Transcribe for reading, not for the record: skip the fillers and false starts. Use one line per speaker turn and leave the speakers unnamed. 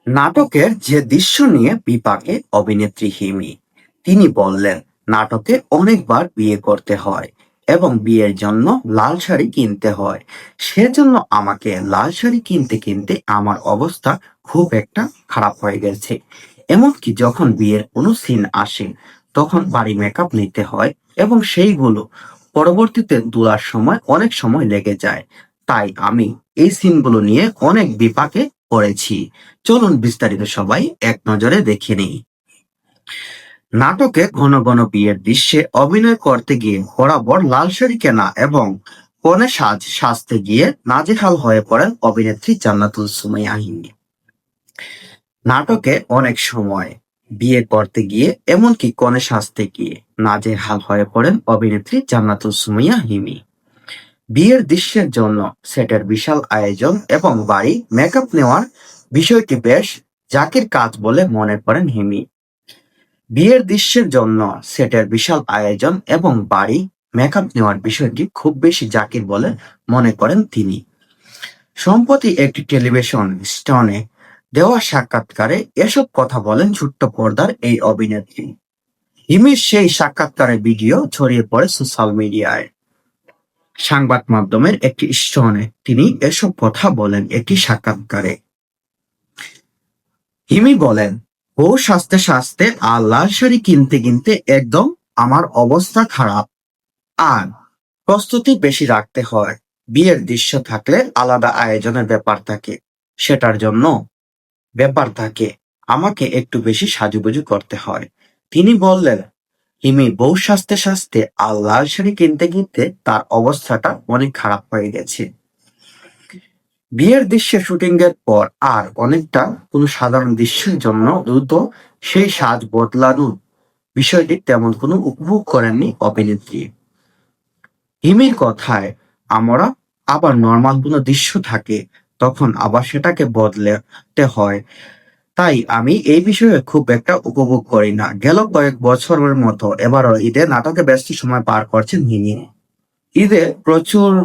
নাটকের যে দৃশ্য নিয়ে বিপাকে অভিনেত্রী হিমি তিনি বললেন, নাটকে অনেকবার বিয়ে করতে হয় এবং বিয়ের জন্য লাল শাড়ি কিনতে হয়। সেজন্য আমাকে লাল শাড়ি কিনতে কিনতে আমার অবস্থা খুব একটা খারাপ হয়ে গেছে। এমনকি যখন বিয়ের কোনো সিন আসে তখন বাড়ি মেকআপ নিতে হয় এবং সেইগুলো পরবর্তীতে তোলার সময় অনেক সময় লেগে যায়। তাই আমি এই সিনগুলো নিয়ে অনেক বিপাকে পড়েছি। চলুন বিস্তারিত সবাই এক নজরে দেখে নিই। নাটকে ঘন ঘন বিয়ের দৃশ্যে অভিনয় করতে গিয়ে বরাবর লাল শাড়ি কেনা এবং কনে সাজতে গিয়ে নাজেহাল হয়ে পড়েন অভিনেত্রী জান্নাতুল সুমাইয়া হিমি। নাটকে অনেক সময় বিয়ে করতে গিয়ে এমনকি কনে সাজতে গিয়ে নাজেহাল হয়ে পড়েন অভিনেত্রী জান্নাতুল সুমাইয়া হিমি। বিয়ের দৃশ্যের জন্য সেটের বিশাল আয়োজন এবং বাড়ি মেকআপ নেওয়ার বিষয়টি বেশ জাকির কাজ বলে মনে করেন হিমি। বিয়ের দৃশ্যের জন্য সেটের বিশাল আয়োজন এবং বাড়ি মেকআপ নেওয়ার বিষয়টি খুব বেশি জাকির বলে মনে করেন তিনি। সম্প্রতি একটি টেলিভিশন স্টনে দেওয়া সাক্ষাৎকারে এসব কথা বলেন ছোট্ট পর্দার এই অভিনেত্রী। হিমির সেই সাক্ষাৎকারের ভিডিও ছড়িয়ে পড়ে সোশ্যাল মিডিয়ায়। সংবাদ মাধ্যমের একটি স্টনে তিনি এসব কথা বলেন একটি সাক্ষাৎকারে। হিমি বলেন, বউ সাজতে সাজতে আর লাল শাড়ি কিনতে কিনতে একদম আমার অবস্থা খারাপ। আর প্রস্তুতি বেশি রাখতে হয়। বিয়ের দৃশ্য থাকলে আলাদা আয়োজনের সেটার জন্য ব্যাপার থাকে। আমাকে একটু বেশি সাজুগুজু করতে হয়। তিনি বললেন, হিমি বউ সাজতে সাজতে আর লাল শাড়ি কিনতে কিনতে তার অবস্থাটা অনেক খারাপ হয়ে গেছে। বিয়ের দৃশ্যে শুটিং এর পর আর অনেকটা কোনো সাধারণ দৃশ্যের জন্য দ্রুত সেই সাজ বদলানোর বিষয়টি তেমন কোনো উপভোগ করেননি অভিনেত্রী। হিমির কথায়, আমরা আবার নর্মাল কোনো দৃশ্য থাকে তখন আবার সেটাকে বদলাতে হয়। তাই আমি এই বিষয়ে খুব একটা উপভোগ করি না। গেল কয়েক বছরের মতো এবারও ঈদে নাটকে ব্যস্ত সময় পার করছেন হিমি। ঈদে প্রচুর